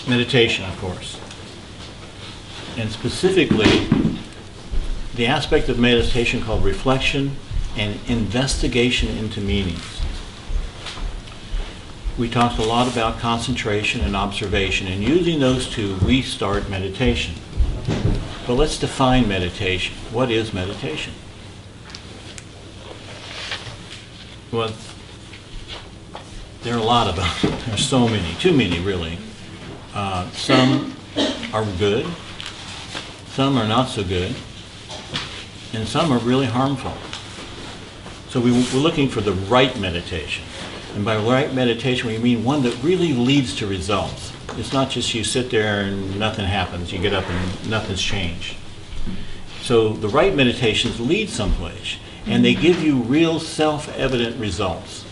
meditation, of course. And specifically, the aspect of meditation called reflection and investigation into meanings. We talked a lot about concentration and observation, and using those two, we start meditation. But let's define meditation. What is meditation? Well, there are a lot of them. There's so many, too many really. Some are good, some are not so good, and some are really harmful. So we're looking for the right meditation. And by right meditation, we mean one that really leads to results. It's not just you sit there and nothing happens. You get up and nothing's changed. So the right meditations lead someplace, and they give you real self-evident results.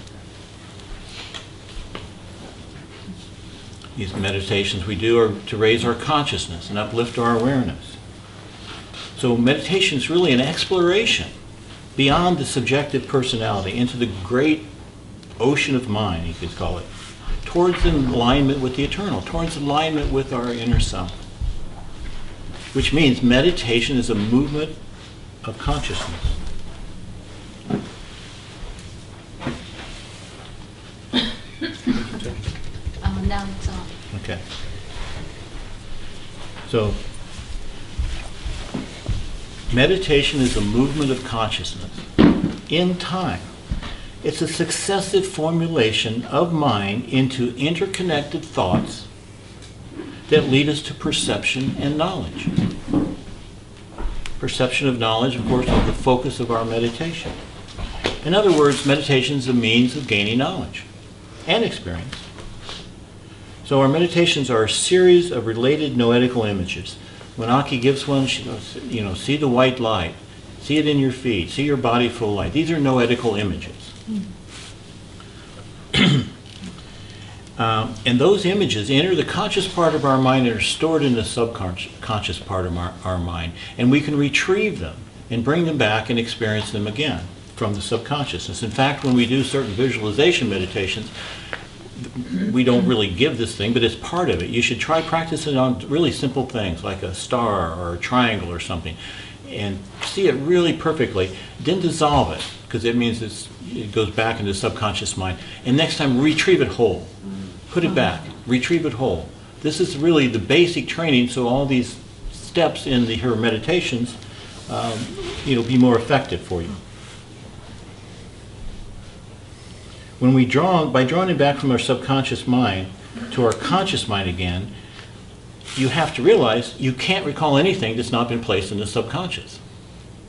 These meditations we do are to raise our consciousness and uplift our awareness. So meditation is really an exploration beyond the subjective personality into the great ocean of mind, you could call it, towards alignment with the eternal, towards alignment with our inner self. Which means meditation is a movement of consciousness. Now it's on. Okay. So, meditation is a movement of consciousness in time. It's a successive formulation of mind into interconnected thoughts that lead us to perception and knowledge. Perception of knowledge, of course, is the focus of our meditation. In other words, meditation is a means of gaining knowledge and experience. So our meditations are a series of related noetical images. When Aki gives one, she goes, see the white light, see it in your feet, see your body full of light. These are noetical images. And those images enter the conscious part of our mind and are stored in the subconscious part of our mind. And we can retrieve them and bring them back and experience them again from the subconsciousness. In fact, when we do certain visualization meditations, we don't really give this thing, but it's part of it. You should try practicing on really simple things like a star or a triangle or something and see it really perfectly. Then dissolve it, because it means it goes back into the subconscious mind. And next time, retrieve it whole. Put it back. Retrieve it whole. This is really the basic training, so all these steps in her meditations be more effective for you. When we by drawing it back from our subconscious mind to our conscious mind again, you have to realize you can't recall anything that's not been placed in the subconscious.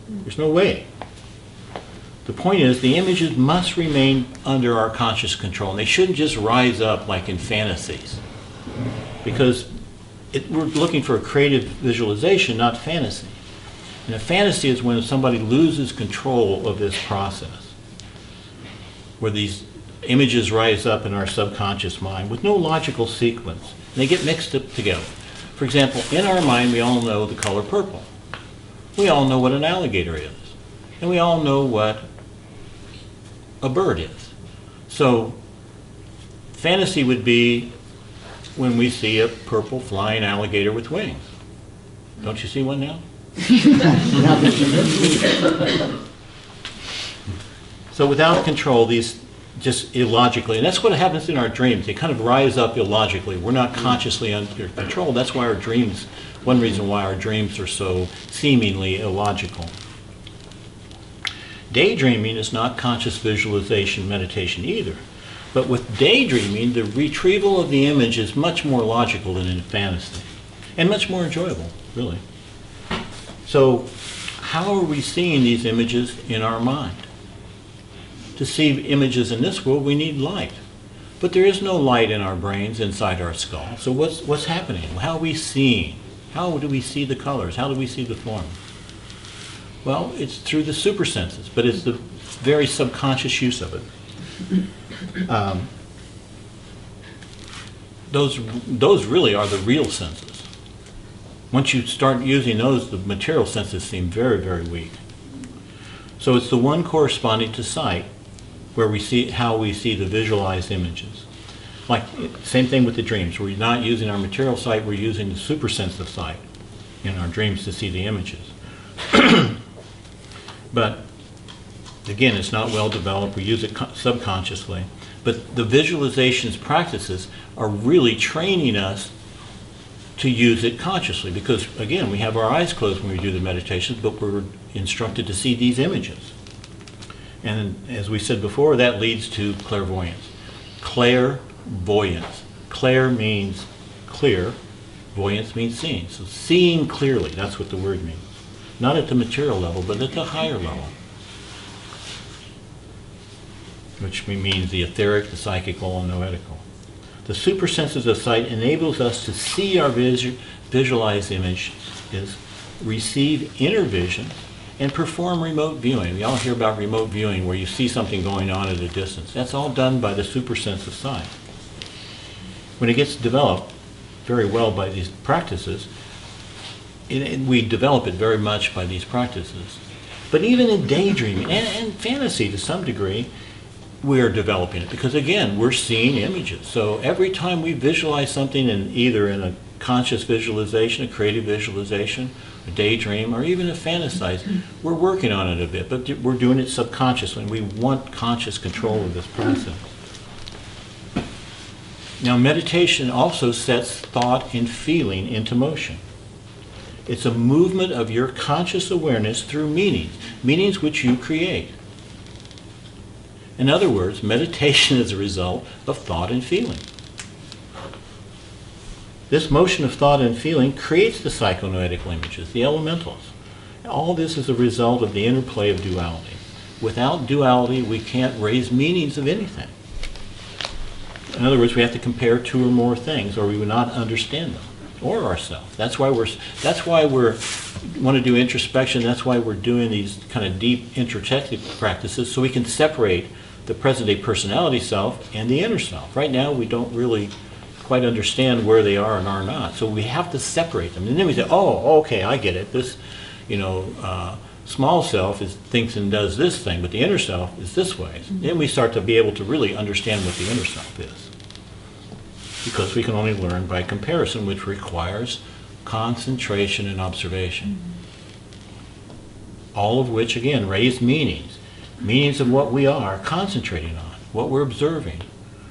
There's no way. The point is, the images must remain under our conscious control, and they shouldn't just rise up like in fantasies. Because we're looking for a creative visualization, not fantasy. And a fantasy is when somebody loses control of this process, where these images rise up in our subconscious mind with no logical sequence. And they get mixed up together. For example, in our mind, we all know the color purple. We all know what an alligator is. And we all know what a bird is. So, fantasy would be when we see a purple flying alligator with wings. Don't you see one now? So without control, these just illogically, and that's what happens in our dreams. They kind of rise up illogically. We're not consciously under control. That's why our dreams, one reason why our dreams are so seemingly illogical. Daydreaming is not conscious visualization meditation either. But with daydreaming, the retrieval of the image is much more logical than in fantasy, and much more enjoyable, really. So, how are we seeing these images in our mind? To see images in this world, we need light. But there is no light in our brains inside our skull. So what's happening? How are we seeing? How do we see the colors? How do we see the form? Well, it's through the super senses, but it's the very subconscious use of it. Those really are the real senses. Once you start using those, the material senses seem very, very weak. So it's the one corresponding to sight, where we see how we see the visualized images. Like, same thing with the dreams. We're not using our material sight, we're using the supersensitive sight in our dreams to see the images. But again, it's not well developed. We use it subconsciously. But the visualizations practices are really training us to use it consciously, because again, we have our eyes closed when we do the meditations, but we're instructed to see these images. And as we said before, that leads to clairvoyance. Clairvoyance. Clair means clear, voyance means seeing. So seeing clearly, that's what the word means. Not at the material level, but at the higher level, which means the etheric, the psychical, and noetical. The supersensitive sight enables us to see our visualized image, is receive inner vision, and perform remote viewing. We all hear about remote viewing, where you see something going on at a distance. That's all done by the supersensitive sight. When it gets developed very well by these practices, we develop it very much by these practices. But even in daydreaming and fantasy to some degree, we're developing it, because again, we're seeing images. So every time we visualize something, either in a conscious visualization, a creative visualization, a daydream, or even a fantasize, we're working on it a bit, but we're doing it subconsciously, and we want conscious control of this process. Now, meditation also sets thought and feeling into motion. It's a movement of your conscious awareness through meanings which you create. In other words, meditation is a result of thought and feeling. This motion of thought and feeling creates the psychonoetical images, the elementals. All this is a result of the interplay of duality. Without duality, we can't raise meanings of anything. In other words, we have to compare two or more things, or we would not understand them, or ourselves. That's why we're want to do introspection. That's why we're doing these kind of deep introspective practices, so we can separate the present-day personality self and the inner self. Right now, we don't really quite understand where they are and are not, so we have to separate them. And then we say, oh, okay, I get it. This, small self thinks and does this thing, but the inner self is this way. Then we start to be able to really understand what the inner self is, because we can only learn by comparison, which requires concentration and observation. All of which, again, raise meanings of what we are concentrating on, what we're observing,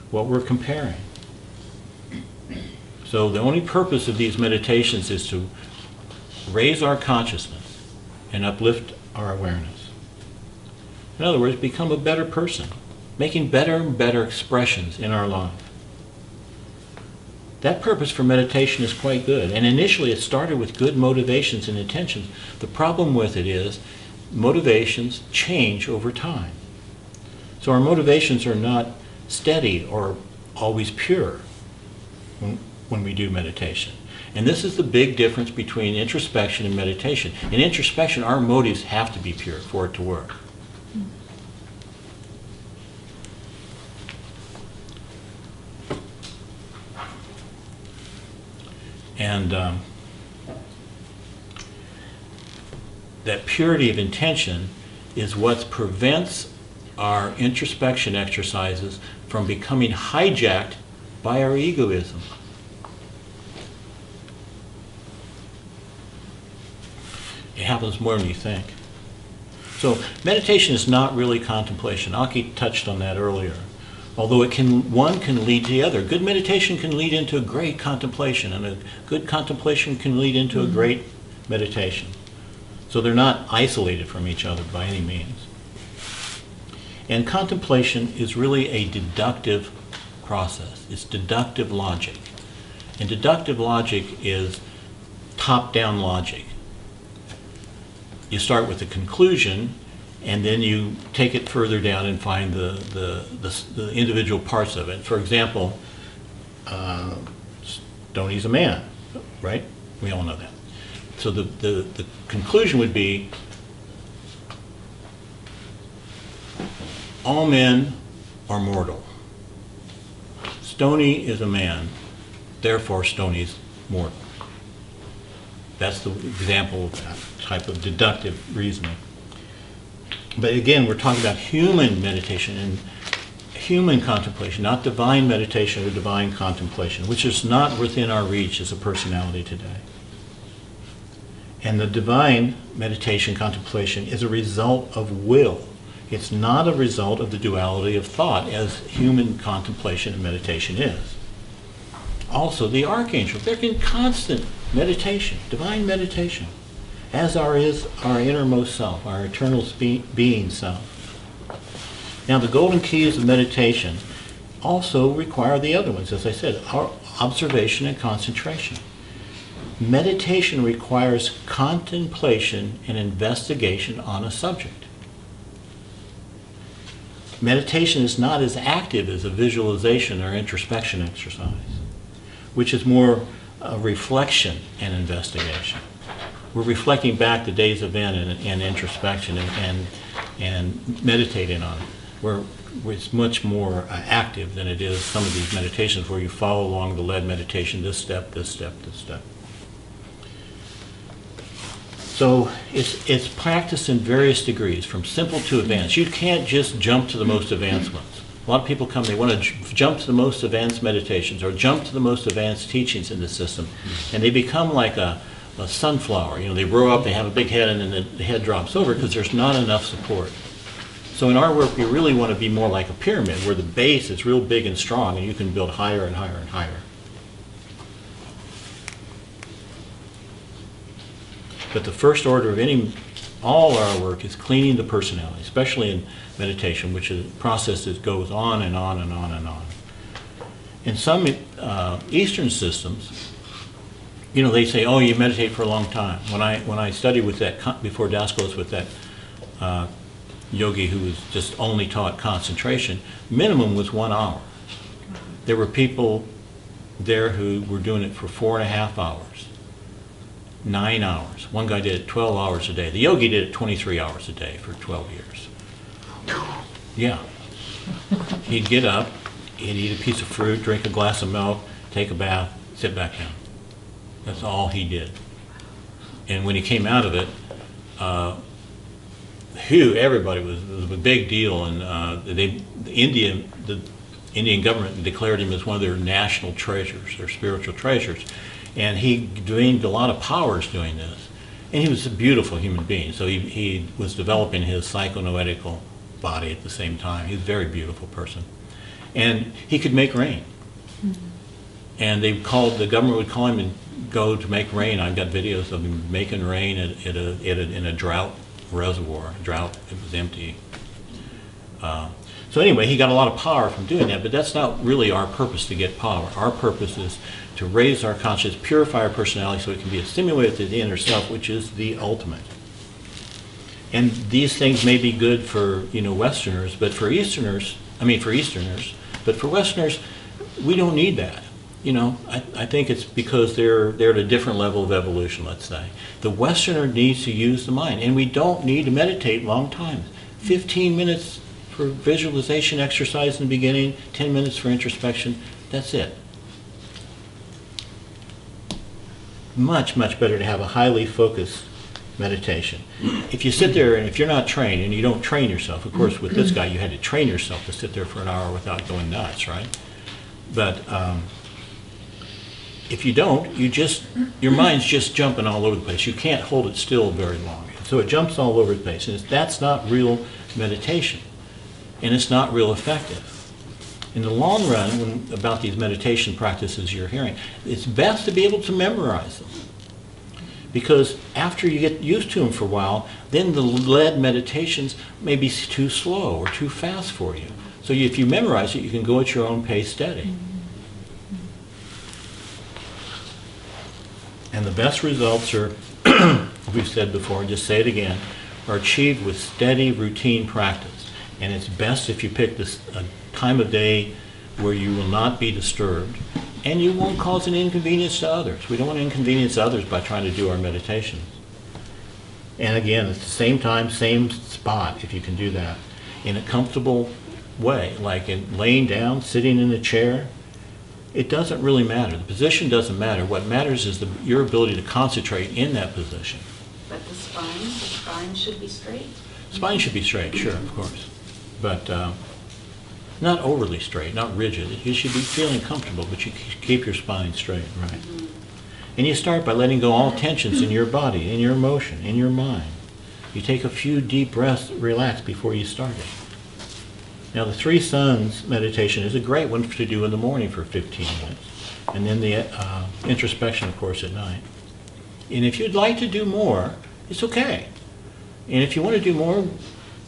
what we're comparing. So the only purpose of these meditations is to raise our consciousness and uplift our awareness. In other words, become a better person, making better and better expressions in our life. That purpose for meditation is quite good, and initially it started with good motivations and intentions. The problem with it is motivations change over time. So our motivations are not steady or always pure when we do meditation. And this is the big difference between introspection and meditation. In introspection, our motives have to be pure for it to work. And that purity of intention is what prevents our introspection exercises from becoming hijacked by our egoism. It happens more than you think. So meditation is not really contemplation. Aki touched on that earlier. Although one can lead to the other. Good meditation can lead into a great contemplation, and a good contemplation can lead into a great meditation. So they're not isolated from each other by any means. And contemplation is really a deductive process. It's deductive logic. And deductive logic is top-down logic. You start with a conclusion, and then you take it further down and find the individual parts of it. For example, Stoney's a man, right? We all know that. So the conclusion would be, all men are mortal. Stoney is a man, therefore Stoney's mortal. That's the example of that type of deductive reasoning. But again, we're talking about human meditation, and human contemplation, not divine meditation or divine contemplation, which is not within our reach as a personality today. And the divine meditation contemplation is a result of will. It's not a result of the duality of thought as human contemplation and meditation is. Also, the archangel, they're in constant meditation, divine meditation, as is our innermost self, our eternal being self. Now, the golden keys of meditation also require the other ones, as I said, our observation and concentration. Meditation requires contemplation and investigation on a subject. Meditation is not as active as a visualization or introspection exercise, which is more a reflection and investigation. We're reflecting back the day's event and introspection and meditating on it. Where it's much more active than it is some of these meditations where you follow along the led meditation, this step, this step, this step. So it's practiced in various degrees, from simple to advanced. You can't just jump to the most advanced ones. A lot of people come, they want to jump to the most advanced meditations or jump to the most advanced teachings in the system, and they become like a sunflower. You know, they grow up, they have a big head, and then the head drops over because there's not enough support. So in our work, we really want to be more like a pyramid, where the base is real big and strong, and you can build higher and higher and higher. But the first order of all our work is cleaning the personality, especially in meditation, which is a process that goes on and on and on and on. In some Eastern systems, you know, they say, oh, you meditate for a long time. When I studied with that, before Daskalos, with that yogi who was just only taught concentration, minimum was 1 hour. There were people there who were doing it for 4.5 hours, 9 hours. One guy did it 12 hours a day. The yogi did it 23 hours a day for 12 years. Yeah. He'd get up, he'd eat a piece of fruit, drink a glass of milk, take a bath, sit back down. That's all he did. And when he came out of it, everybody was a big deal, and the Indian government declared him as one of their national treasures, their spiritual treasures, and he gained a lot of powers doing this. And he was a beautiful human being, so he was developing his psychonoetical body at the same time. He was a very beautiful person, and he could make rain. And the government would call him and go to make rain. I've got videos of him making rain in a drought reservoir. It was empty. So anyway, he got a lot of power from doing that, but that's not really our purpose to get power. Our purpose is to raise our consciousness, purify our personality so it can be assimilated to the inner self, which is the ultimate. And these things may be good for, Westerners, but for Easterners, but for Westerners, we don't need that. I think it's because they're at a different level of evolution, let's say. The Westerner needs to use the mind, and we don't need to meditate long times. 15 minutes for visualization exercise in the beginning, 10 minutes for introspection, that's it. Much, much better to have a highly focused meditation. If you sit there, and if you're not trained, and you don't train yourself, of course with this guy you had to train yourself to sit there for an hour without going nuts, right? But if you don't, your mind's just jumping all over the place. You can't hold it still very long. So it jumps all over the place, and that's not real meditation, and it's not real effective. In the long run, about these meditation practices you're hearing, it's best to be able to memorize them. Because after you get used to them for a while, then the led meditations may be too slow or too fast for you. So if you memorize it, you can go at your own pace steady. And the best results are, we've said before, and just say it again, are achieved with steady routine practice. And it's best if you pick a time of day where you will not be disturbed and you won't cause an inconvenience to others. We don't want to inconvenience others by trying to do our meditation. And again, it's the same time, same spot, if you can do that, in a comfortable way, like in laying down, sitting in a chair. It doesn't really matter. The position doesn't matter. What matters is your ability to concentrate in that position. But the spine should be straight. Spine should be straight, sure, of course. But Not overly straight, not rigid. You should be feeling comfortable, but you keep your spine straight, right? And you start by letting go all tensions in your body, in your emotion, in your mind. You take a few deep breaths, relax before you start it. Now the Three Suns meditation is a great one to do in the morning for 15 minutes. And then the introspection, of course, at night. And if you'd like to do more, it's okay. And if you want to do more,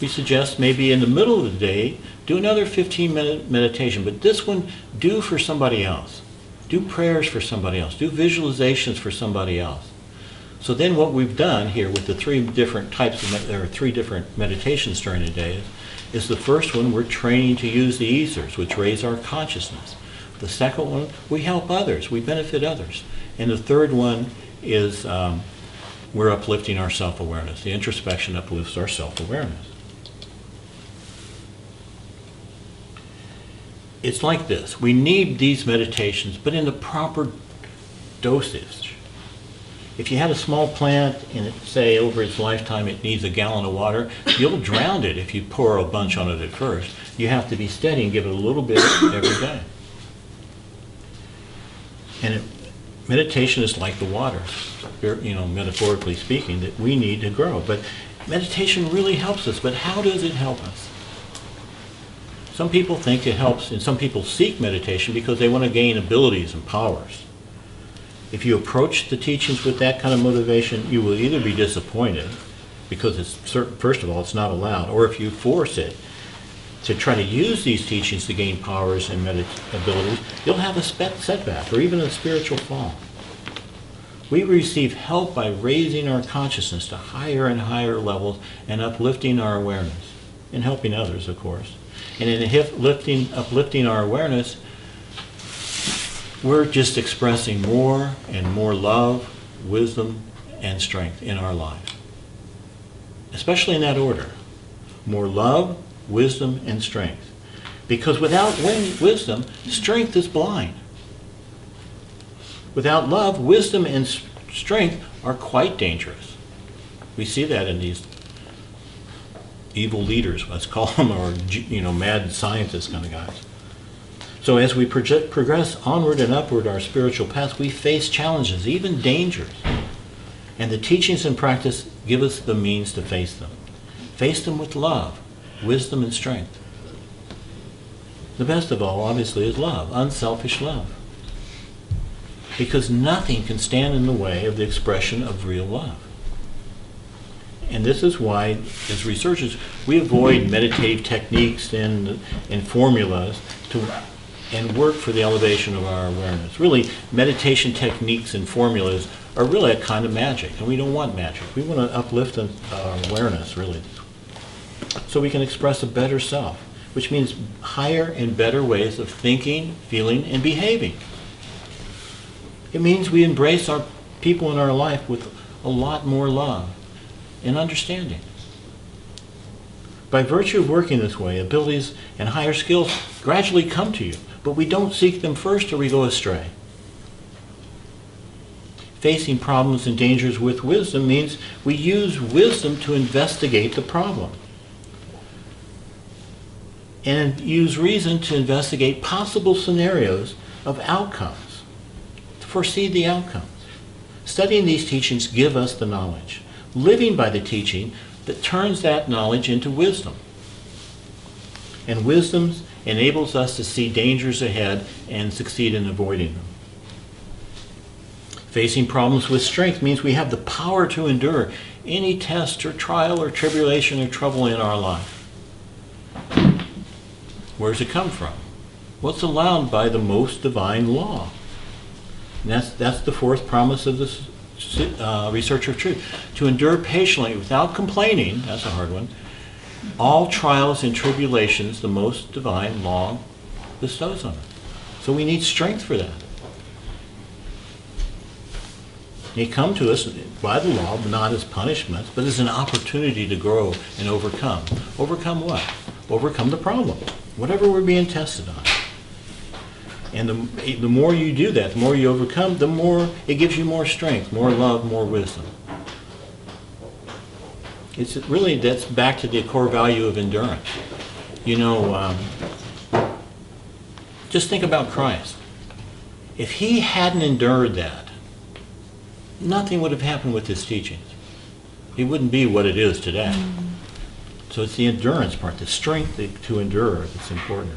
we suggest maybe in the middle of the day, do another 15-minute meditation. But this one, do for somebody else. Do prayers for somebody else. Do visualizations for somebody else. So then what we've done here with the three different meditations during the day is the first one, we're training to use the ethers, which raise our consciousness. The second one, we help others, we benefit others. And the third one is we're uplifting our self-awareness. The introspection uplifts our self-awareness. It's like this. We need these meditations, but in the proper dosage. If you had a small plant and it, say over its lifetime it needs a gallon of water, you'll drown it if you pour a bunch on it at first. You have to be steady and give it a little bit every day. And meditation is like the water, metaphorically speaking, that we need to grow. But meditation really helps us. But how does it help us? Some people think it helps, and some people seek meditation because they want to gain abilities and powers. If you approach the teachings with that kind of motivation, you will either be disappointed because first of all, it's not allowed, or if you force it to try to use these teachings to gain powers and abilities, you'll have a setback or even a spiritual fall. We receive help by raising our consciousness to higher and higher levels and uplifting our awareness, and helping others, of course. And in uplifting our awareness, we're just expressing more and more love, wisdom, and strength in our life. Especially in that order. More love, wisdom, and strength. Because without wisdom, strength is blind. Without love, wisdom and strength are quite dangerous. We see that in these evil leaders, let's call them, or mad scientists kind of guys. So as we progress onward and upward our spiritual path, we face challenges, even dangers. And the teachings and practice give us the means to face them. Face them with love, wisdom, and strength. The best of all, obviously, is love, unselfish love. Because nothing can stand in the way of the expression of real love. And this is why, as researchers, we avoid meditative techniques and formulas and work for the elevation of our awareness. Really, meditation techniques and formulas are really a kind of magic, and we don't want magic. We want to uplift our awareness, really, so we can express a better self, which means higher and better ways of thinking, feeling, and behaving. It means we embrace our people in our life with a lot more love and understanding. By virtue of working this way, abilities and higher skills gradually come to you, but we don't seek them first or we go astray. Facing problems and dangers with wisdom means we use wisdom to investigate the problem. And use reason to investigate possible scenarios of outcomes, to foresee the outcomes. Studying these teachings give us the knowledge. Living by the teaching that turns that knowledge into wisdom. And wisdom enables us to see dangers ahead and succeed in avoiding them. Facing problems with strength means we have the power to endure any test or trial or tribulation or trouble in our life. Where does it come from? Well, it's allowed by the most divine law. And that's the fourth promise of this researcher of truth. To endure patiently without complaining, that's a hard one, all trials and tribulations the most divine law bestows on us. So we need strength for that. They come to us by the law, but not as punishments, but as an opportunity to grow and overcome. Overcome what? Overcome the problem, whatever we're being tested on. And the more you do that, the more you overcome, the more it gives you more strength, more love, more wisdom. It's really, that's back to the core value of endurance. Just think about Christ. If he hadn't endured that, nothing would have happened with his teachings. He wouldn't be what it is today. So it's the endurance part, the strength to endure that's important.